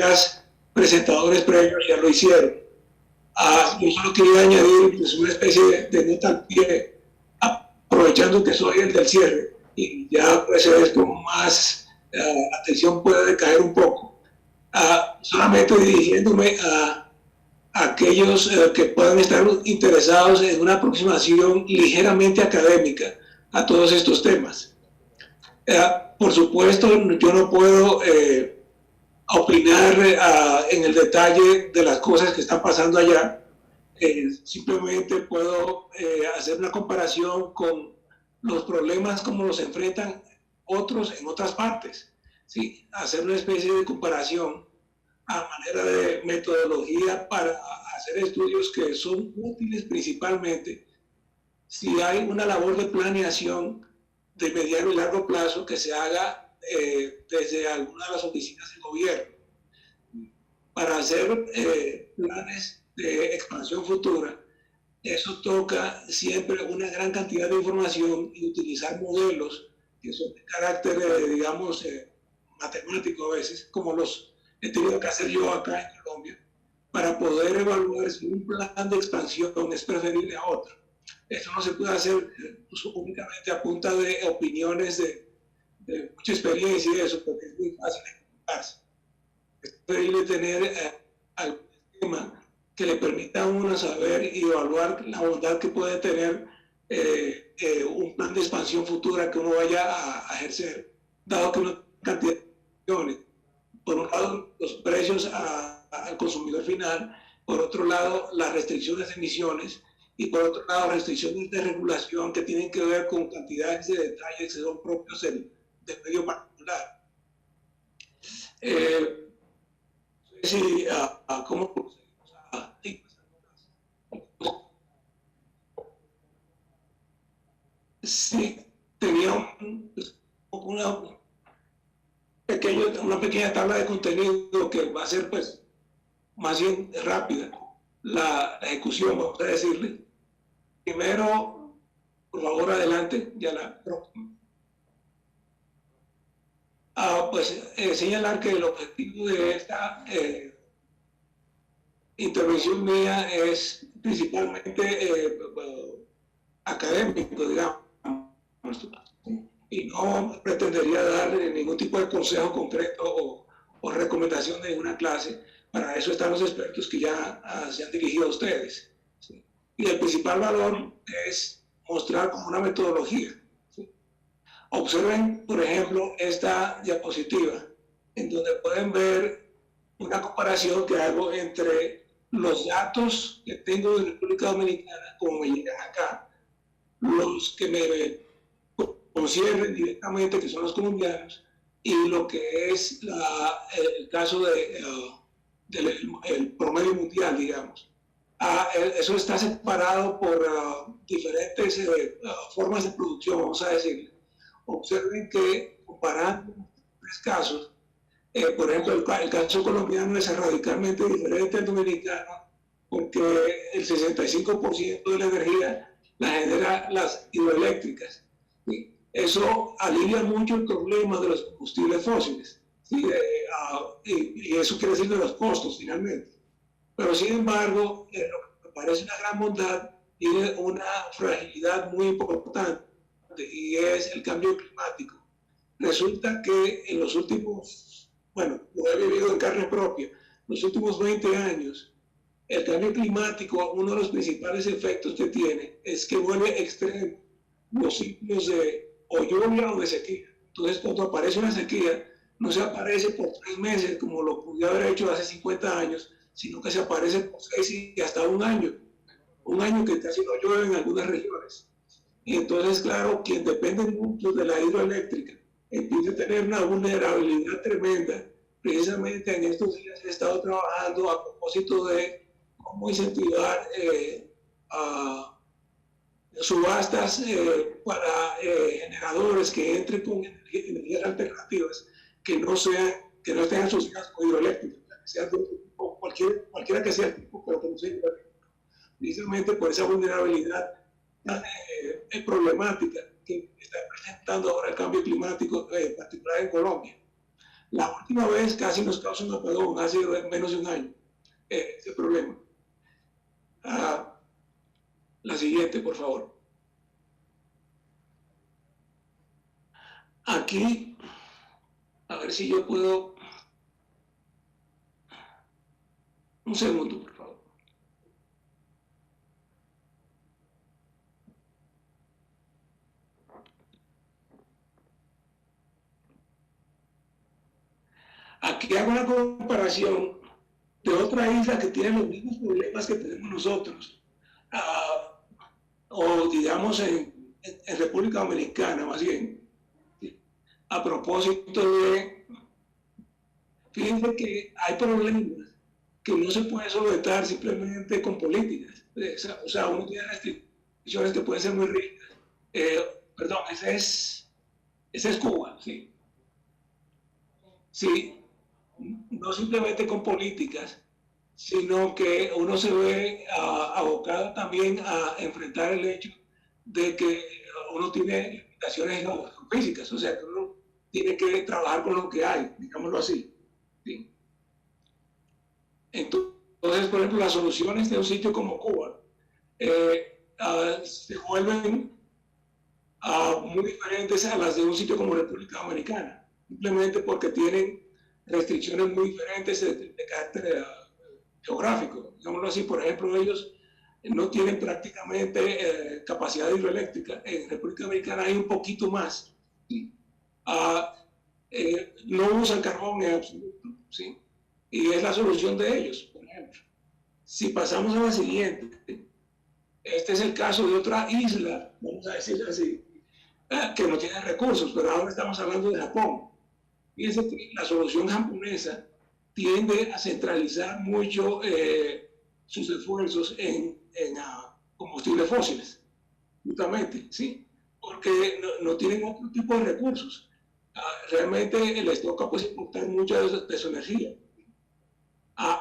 colegas presentadores previos ya lo hicieron. Yo solo quería añadir pues, una especie de nota al pie, aprovechando que soy el del cierre, y ya pues es como más atención puede decaer un poco. Solamente dirigiéndome a aquellos que puedan estar interesados en una aproximación ligeramente académica a todos estos temas. Por supuesto, yo no puedo opinar en el detalle de las cosas que están pasando allá. Simplemente puedo hacer una comparación con los problemas como los enfrentan otros en otras partes. ¿Sí? Hacer una especie de comparación a manera de metodología para hacer estudios que son útiles principalmente si hay una labor de planeación de mediano y largo plazo que se haga desde alguna de las oficinas del gobierno para hacer planes de expansión futura. Eso toca siempre una gran cantidad de información y utilizar modelos que son de carácter, digamos, matemático a veces, como los he tenido que hacer yo acá en Colombia, para poder evaluar si un plan de expansión es preferible a otro. Eso no se puede hacer únicamente a punta de opiniones de mucha experiencia y eso, porque es muy fácil equivocarse. Es preferible tener algún esquema que le permita a uno saber y evaluar la bondad que puede tener un plan de expansión futura que uno vaya a ejercer, dado que una cantidad de opciones. Por un lado, los precios al consumidor final, por otro lado, las restricciones de emisiones, y por otro lado, restricciones de regulación que tienen que ver con cantidades de detalles que son propios del medio particular. Sí, ¿cómo procedemos a sí, tenía una pequeña tabla de contenido que va a ser pues más bien rápida la ejecución, vamos a decirle. Primero, por favor, adelante, ya la próxima. Pues señalar que el objetivo de esta intervención mía es principalmente académico, digamos, y no pretendería dar ningún tipo de consejo concreto o recomendación de una clase. Para eso están los expertos que ya se han dirigido a ustedes. ¿Sí? Y el principal valor es mostrar como una metodología. ¿Sí? Observen, por ejemplo, esta diapositiva, en donde pueden ver una comparación que hago entre los datos que tengo de República Dominicana, como me llegan acá, los que me conciernen directamente, que son los colombianos, y lo que es el caso del promedio mundial, digamos. Eso está separado por diferentes formas de producción, vamos a decir. Observen que comparando tres casos, por ejemplo, el caso colombiano es radicalmente diferente al dominicano, porque el 65% de la energía la genera las hidroeléctricas. ¿Sí? Eso alivia mucho el problema de los combustibles fósiles. ¿Sí? Y eso quiere decir de los costos, finalmente. Pero, sin embargo, lo que me parece una gran bondad tiene una fragilidad muy importante, y es el cambio climático. Resulta que en los últimos, bueno, lo he vivido en carne propia, los últimos 20 años, el cambio climático, uno de los principales efectos que tiene es que vuelve extremo los ciclos de o lluvia o de sequía. Entonces, cuando aparece una sequía, no se aparece por 3 meses como lo pude haber hecho hace 50 años, sino que se aparece por 6 y hasta un año que casi no llueve en algunas regiones. Y entonces, claro, quien depende mucho de la hidroeléctrica empieza a tener una vulnerabilidad tremenda. Precisamente en estos días he estado trabajando a propósito de cómo incentivar subastas para generadores que entren con energías alternativas que no estén asociadas con hidroeléctricas, que sean de otro tipo, cualquiera que sea el tipo, pero que no sea hidroeléctrico. Precisamente por esa vulnerabilidad problemática que está presentando ahora el cambio climático, en particular en Colombia. La última vez casi nos causó un apagón, hace menos de un año, ese problema. La siguiente, por favor. Aquí, a ver si yo puedo... Un segundo, por favor. Aquí hago una comparación de otra isla que tiene los mismos problemas que tenemos nosotros, o digamos en República Dominicana más bien, a propósito de, fíjense que hay problemas que no se puede solventar simplemente con políticas, o sea, uno tiene restricciones que pueden ser muy rígidas. Perdón, esa es Cuba, sí. Sí, no simplemente con políticas, sino que uno se ve abocado también a enfrentar el hecho de que uno tiene limitaciones físicas, o sea, que uno tiene que trabajar con lo que hay, digámoslo así. ¿Sí? Entonces, por ejemplo, las soluciones de un sitio como Cuba se vuelven muy diferentes a las de un sitio como República Dominicana, simplemente porque tienen restricciones muy diferentes de carácter geográfico. Digámoslo así, por ejemplo, ellos no tienen prácticamente capacidad hidroeléctrica. En República Dominicana hay un poquito más. ¿Sí? No usan carbón en absoluto. ¿Sí? Y es la solución de ellos, por ejemplo. Si pasamos a la siguiente, este es el caso de otra isla, vamos a decir así, que no tiene recursos, pero ahora estamos hablando de Japón. Fíjense que la solución japonesa tiende a centralizar mucho sus esfuerzos en combustibles fósiles, justamente, ¿sí? Porque no tienen otro tipo de recursos. Realmente les toca pues importar mucha de su energía.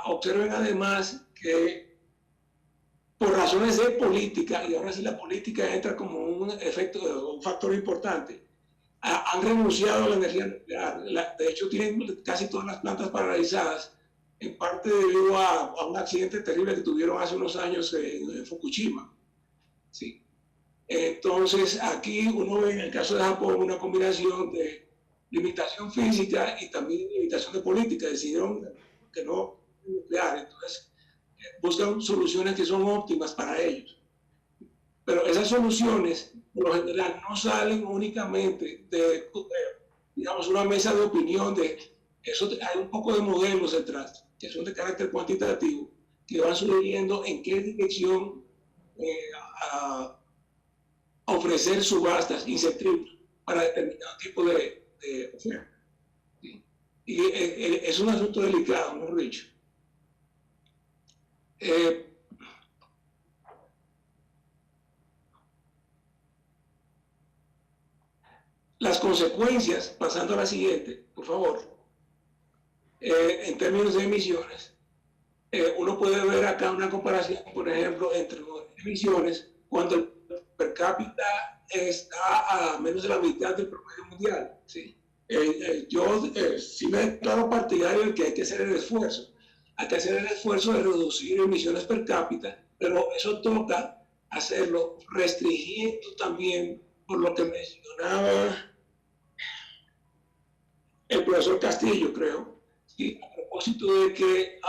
Observen además que por razones de política, y ahora sí la política entra como un factor importante, han renunciado a la energía nuclear. De hecho, tienen casi todas las plantas paralizadas, en parte debido a un accidente terrible que tuvieron hace unos años en Fukushima. Sí. Entonces, aquí uno ve en el caso de Japón una combinación de limitación física y también limitación de política. Decidieron que no nuclear, entonces buscan soluciones que son óptimas para ellos. Pero esas soluciones, por lo general, no salen únicamente de digamos, una mesa de opinión de eso. Hay un poco de modelos detrás, que son de carácter cuantitativo, que van sugiriendo en qué dirección ofrecer subastas, incentivos para determinado tipo de oferta. ¿Sí? Y es un asunto delicado, ¿no, Rich? Las consecuencias, pasando a la siguiente, por favor, en términos de emisiones, uno puede ver acá una comparación, por ejemplo, entre emisiones cuando el per cápita está a menos de la mitad del promedio mundial. ¿Sí? Yo sí me declaro partidario de que hay que hacer el esfuerzo. Hay que hacer el esfuerzo de reducir emisiones per cápita, pero eso toca hacerlo restringiendo también, por lo que mencionaba el profesor Castillo, creo, ¿sí? A propósito de que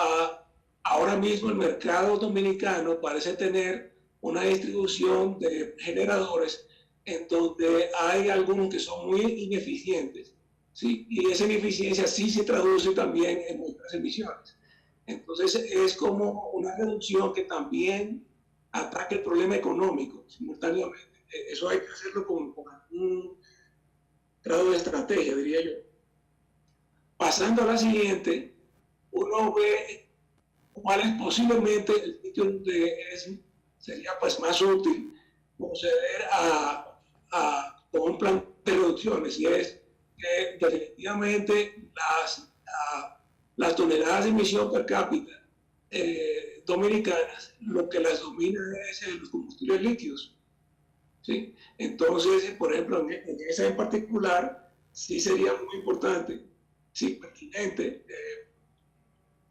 ahora mismo el mercado dominicano parece tener una distribución de generadores en donde hay algunos que son muy ineficientes, ¿sí? Y esa ineficiencia sí se traduce también en nuestras emisiones. Entonces es como una reducción que también ataca el problema económico simultáneamente. Eso hay que hacerlo con un grado de estrategia, diría yo. Pasando a la siguiente, uno ve cuál es posiblemente el sitio donde sería pues más útil proceder con un plan de reducciones, y es que definitivamente las toneladas de emisión per cápita dominicanas, lo que las domina es los combustibles líquidos. ¿Sí? Entonces, por ejemplo, en esa en particular, sí sería muy importante sí, pertinente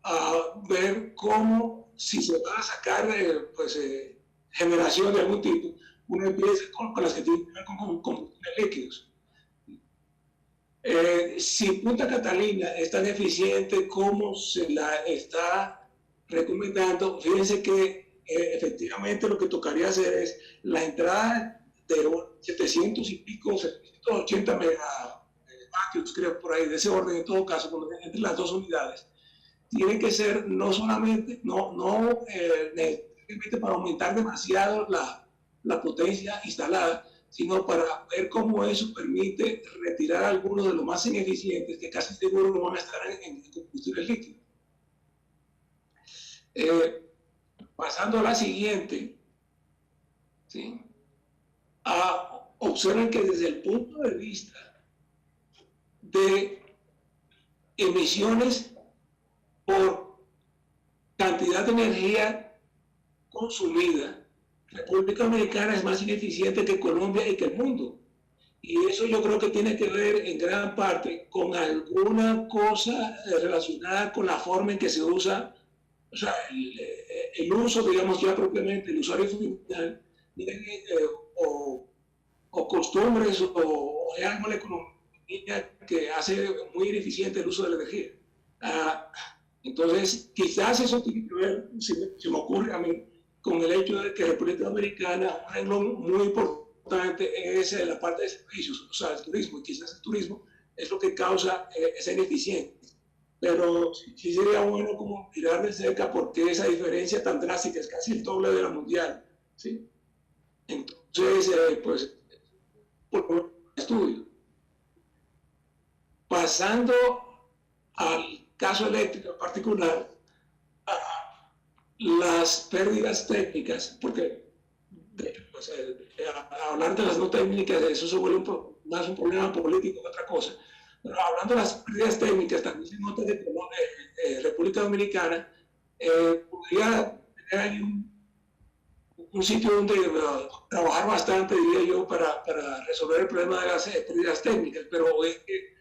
a ver cómo, si se va a sacar generación de algún tipo, uno empieza con las que tienen que ver con combustibles líquidos. Si Punta Catalina es tan eficiente como se la está recomendando, fíjense que efectivamente lo que tocaría hacer es la entrada de 700 y pico, 780 megavatios, creo, por ahí, de ese orden en todo caso, entre las dos unidades. Tiene que ser no solamente, no necesariamente para aumentar demasiado la potencia instalada, sino para ver cómo eso permite retirar algunos de los más ineficientes que casi seguro no van a estar en combustibles líquidos. Pasando a la siguiente, ¿sí? Observen que desde el punto de vista de emisiones por cantidad de energía consumida, República Dominicana es más ineficiente que Colombia y que el mundo. Y eso yo creo que tiene que ver en gran parte con alguna cosa relacionada con la forma en que se usa, o sea, el uso, digamos ya propiamente, el usuario final, o costumbres o algo de la economía que hace muy ineficiente el uso de la energía. Entonces, quizás eso tiene que ver, se me ocurre a mí, con el hecho de que República Dominicana, un renglón muy importante es la parte de servicios, o sea, el turismo, y quizás el turismo es lo que causa esa ineficiencia. Pero sí sería bueno como mirar de cerca por qué esa diferencia tan drástica es casi el doble de la mundial, ¿sí? Entonces, pues, por estudio. Pasando al caso eléctrico en particular, las pérdidas técnicas, porque pues, hablar de las no técnicas, eso se vuelve más un problema político que otra cosa. Pero hablando de las pérdidas técnicas, también se nota que República Dominicana podría tener ahí un sitio donde trabajar bastante, diría yo, para resolver el problema de las pérdidas técnicas, pero es que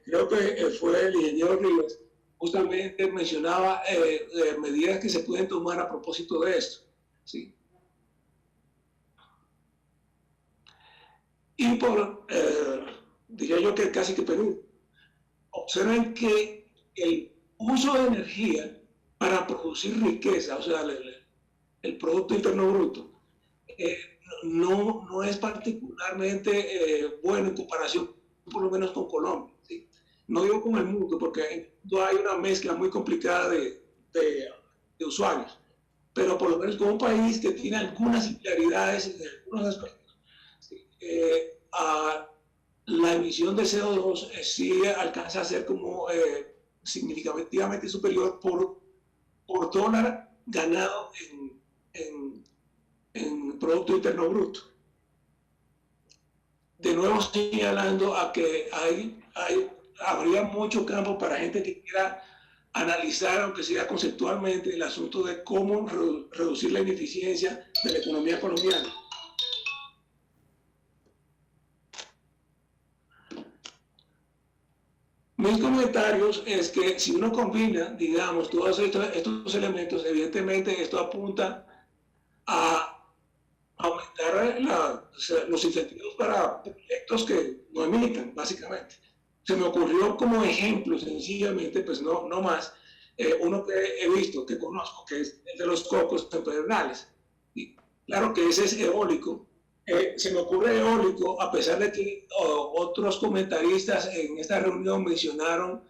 creo que fue el ingeniero Rivas justamente mencionaba medidas que se pueden tomar a propósito de esto, ¿sí? Y diría yo que casi que Perú, observen que el uso de energía para producir riqueza, o sea, el Producto Interno Bruto, no es particularmente bueno en comparación, por lo menos con Colombia, ¿sí? No digo con el mundo, porque hay una mezcla muy complicada de usuarios, pero por lo menos con un país que tiene algunas similaridades en algunos aspectos, ¿sí? La emisión de CO2 sí alcanza a ser como significativamente superior por dólar ganado en Producto Interno Bruto. De nuevo señalando a que habría mucho campo para gente que quiera analizar, aunque sea conceptualmente, el asunto de cómo reducir la ineficiencia de la economía colombiana. Mis comentarios es que si uno combina, digamos, todos estos elementos, evidentemente esto apunta a aumentar los incentivos para proyectos que no emitan, básicamente. Se me ocurrió como ejemplo, sencillamente, pues no más, uno que he visto, que conozco, que es el de los cocos en Pedernales. Y claro que ese es eólico. Se me ocurre eólico, a pesar de que otros comentaristas en esta reunión mencionaron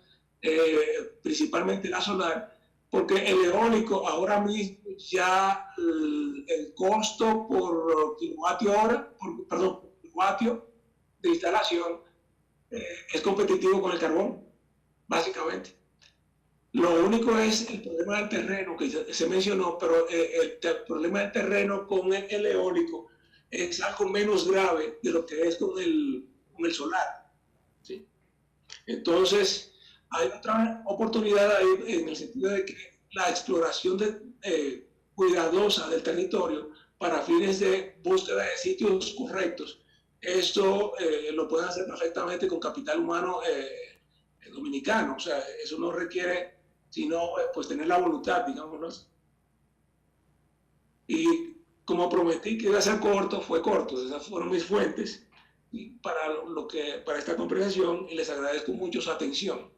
principalmente la solar, porque el eólico ahora mismo ya el costo por kilovatio de instalación es competitivo con el carbón, básicamente. Lo único es el problema del terreno que se mencionó, pero el problema del terreno con el eólico es algo menos grave de lo que es con el solar, ¿sí? Entonces, hay otra oportunidad ahí en el sentido de que la exploración cuidadosa del territorio para fines de búsqueda de sitios correctos, esto lo pueden hacer perfectamente con capital humano dominicano. O sea, eso no requiere sino pues tener la voluntad, digámoslo así. Y como prometí que iba a ser corto, fue corto. Esas fueron mis fuentes para esta conversación y les agradezco mucho su atención.